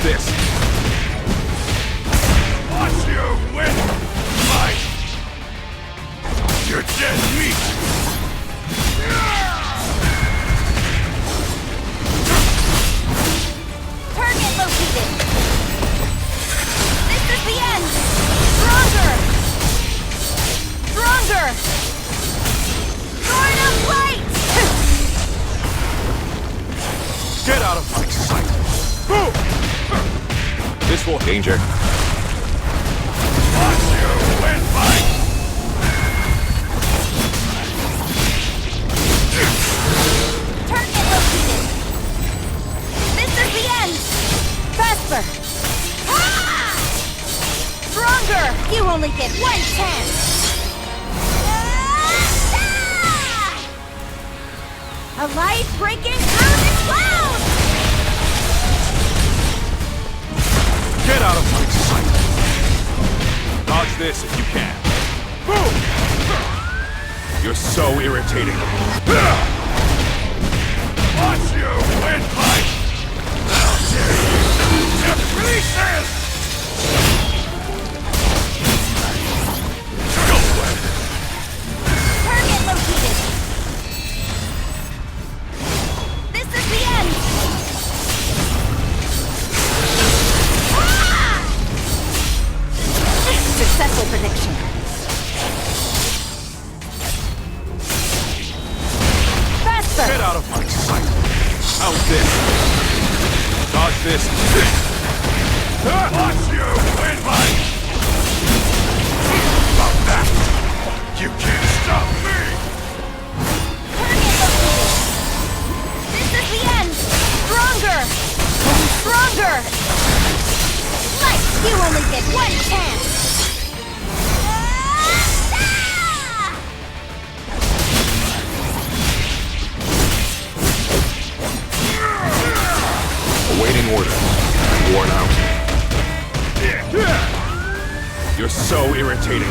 this? Watch you win! Fight! You're dead meat! Target located! This is the end! Stronger! Stronger! Sword of light! Get out of my sight! This will danger. Watch you win! Fight! Target located! This is the end! Faster! Ah! Stronger! You only get one chance! Ah! A light breaking through the clouds! Get out of my sight! Dodge this if you can. You're so irritating. Watch you win! Fight! How dare you! Just release this! Go away! Target located! This is the end! Ah! Successful prediction. Faster! Get out of my sight! How's this? Dodge this. Watch you win! Fight! About that! You can't stop me! Target located! This is the end! Stronger! Stronger! Light, you only get one chance! Ah! Awaiting order. Worn out. You're so irritating.